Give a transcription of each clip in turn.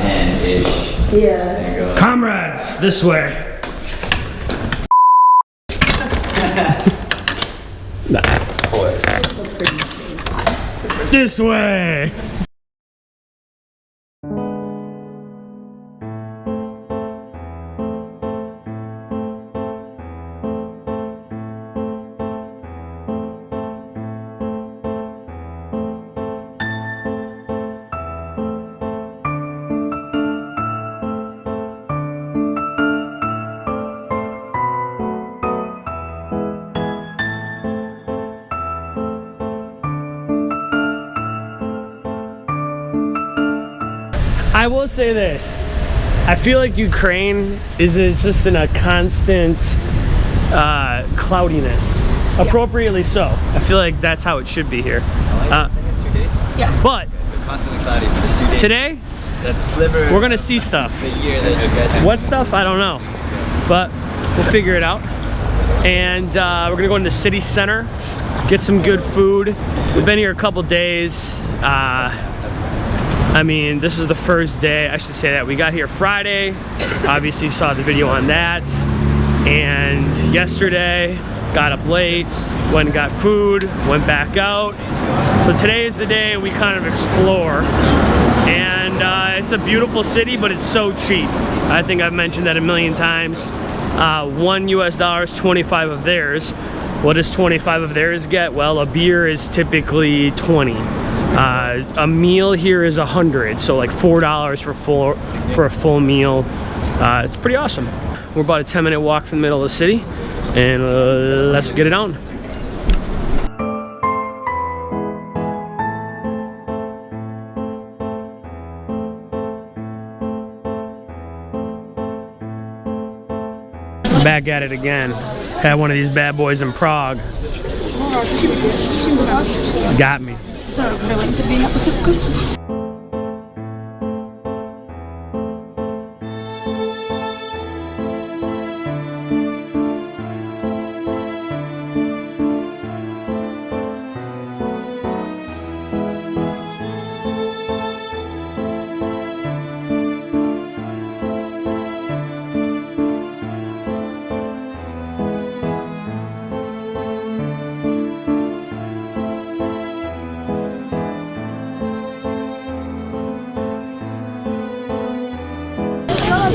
10-ish. Yeah. Comrades, this way. This way. I will say this, I feel like Ukraine is just in a constant cloudiness, appropriately so. I feel like that's how it should be here. 2 days? Yeah. But So constantly cloudy for the 2 days. today, that sliver we're gonna see stuff. the year that you guys have. What stuff? I don't know, but we'll figure it out. And we're gonna go into the city center, get some good food. We've been here a couple days. I mean, this is the first day, I should say that. We got here Friday. Obviously you saw the video on that. And yesterday, got up late, went and got food, went back out. So today is the day we kind of explore. And it's a beautiful city, but it's so cheap. I think I've mentioned that a million times. $1 US is 25 of theirs. What does 25 of theirs get? Well, a beer is typically 20. A meal here is 100, so like $4 for a full meal. It's pretty awesome. We're about a 10-minute walk from the middle of the city, and let's get it on. Back at it again. Had one of these bad boys in Prague. Got me.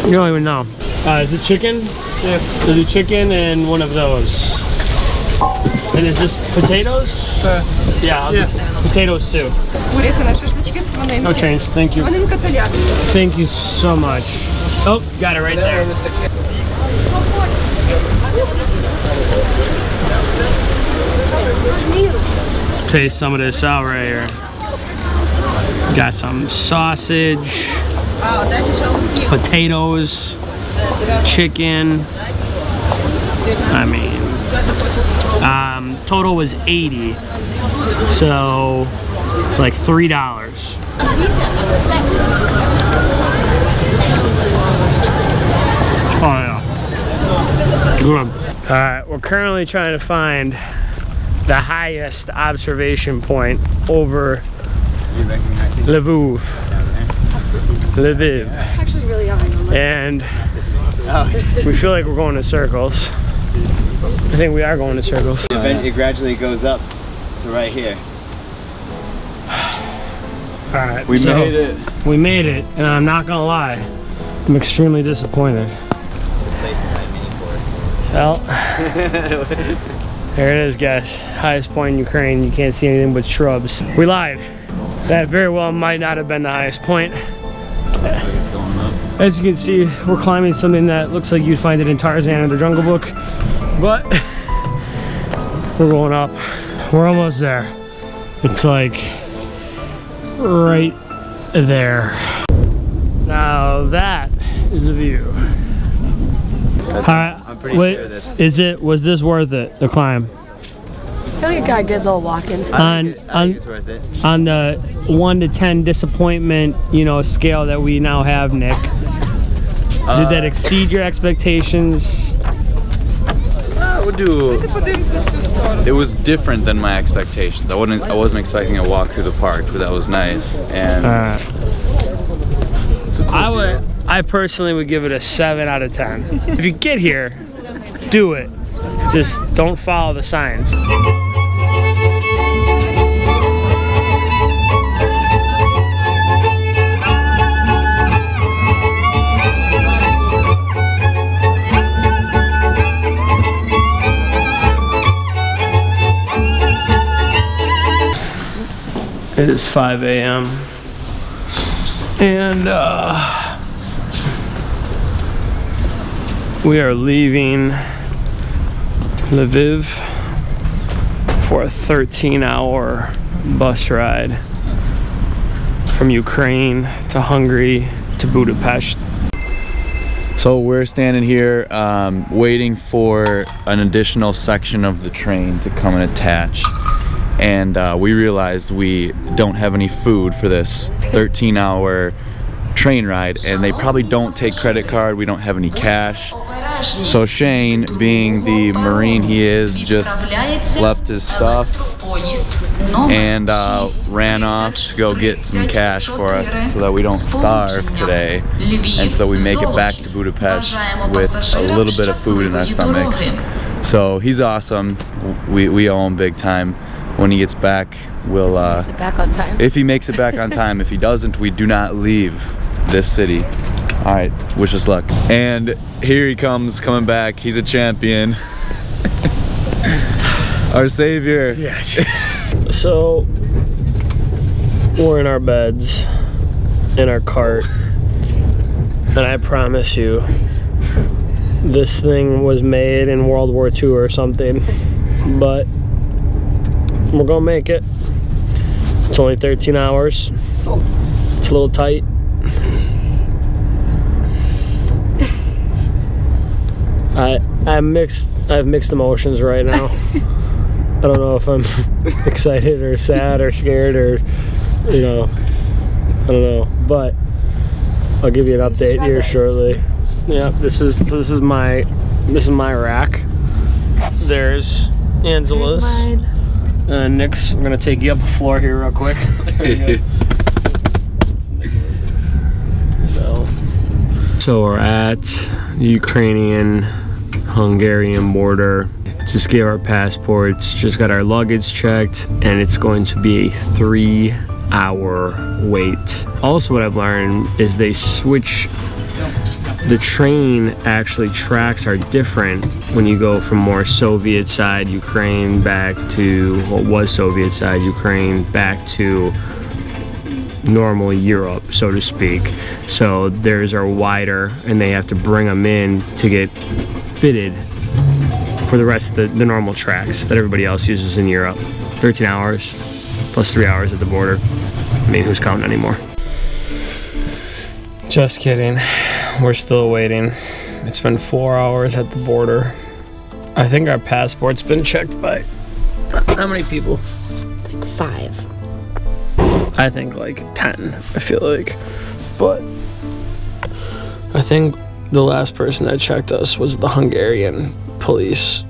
You don't even know. Is it chicken? Yes. Is it chicken and one of those? And is this potatoes? Yeah, I'll Yes. potatoes too. No change, thank you. Thank you so much. Oh, got it right there. Taste some of this out right here. Got some sausage, potatoes, chicken. I mean, total was 80, so like $3. Oh yeah, good. All right, we're currently trying to find the highest observation point over Lviv. Lviv. Actually, really young. And we feel like we're going in circles. I think we are going in circles. It gradually goes up to right here. Alright, We made it. We made it, and I'm not gonna lie, I'm extremely disappointed. Well, there it is, guys. Highest point in Ukraine. You can't see anything but shrubs. We lied. That very well might not have been the highest point. As you can see, we're climbing something that looks like you'd find it in Tarzan or the Jungle Book, but we're going up. We're almost there. It's like right there. Now that is a view. I'm pretty sure this. Was this worth it, the climb? I feel like I got a good little walk-ins. I think it's worth it. On the 1 to 10 disappointment, scale that we now have, Nick, did that exceed your expectations? I would do. It was different than my expectations. I wasn't expecting a walk through the park, but that was nice. And I personally would give it a 7 out of 10. If you get here, do it. Just don't follow the signs. It is 5 a.m. and we are leaving Lviv for a 13-hour bus ride from Ukraine to Hungary to Budapest. So we're standing here waiting for an additional section of the train to come and attach. And we realized we don't have any food for this 13-hour train ride, and they probably don't take credit card. We don't have any cash. So Shane, being the Marine he is, just left his stuff and ran off to go get some cash for us so that we don't starve today, and so that we make it back to Budapest with a little bit of food in our stomachs. So he's awesome. We owe him big time. When he gets back, we'll if he makes it back on time. If he doesn't, we do not leave this city. All right, wish us luck. And here he comes, coming back. He's a champion. Our savior. Yeah. So we're in our beds, in our cart, and I promise you, this thing was made in World War II or something, but we're gonna make it. It's only 13 hours. It's a little tight. I have mixed emotions right now. I don't know if I'm excited or sad or scared or, you know, I don't know. But I'll give you an update here shortly. Yeah, this is my rack. There's Angela's. Nick's, I'm gonna take you up the floor here real quick. So we're at the Ukrainian-Hungarian border. Just gave our passports, just got our luggage checked, and it's going to be a 3-hour wait. Also, what I've learned is they switch. The train actually tracks are different when you go from more Soviet side Ukraine back to what was Soviet side Ukraine back to normal Europe, so to speak. So theirs are wider and they have to bring them in to get fitted for the rest of the normal tracks that everybody else uses in Europe. 13 hours plus 3 hours at the border. I mean, who's counting anymore? Just kidding. We're still waiting. It's been 4 hours at the border. I think our passport's been checked by how many people? Like 5. I think like 10, I feel like. But I think the last person that checked us was the Hungarian police,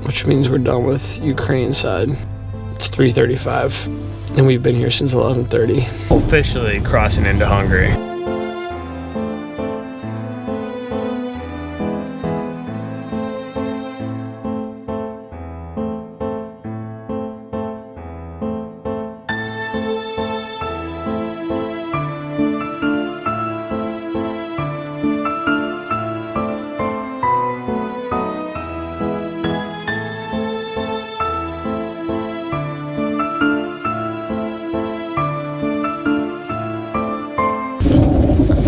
which means we're done with Ukraine side. It's 3:35 and we've been here since 11:30. Officially crossing into Hungary.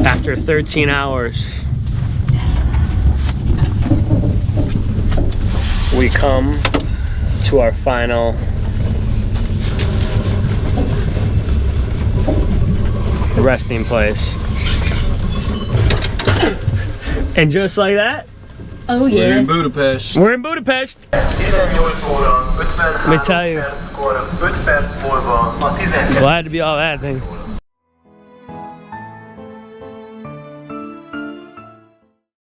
After 13 hours, we come to our final resting place. And just like that, oh yeah, we're in Budapest. We're in Budapest. Let me tell you, glad to be all that thing.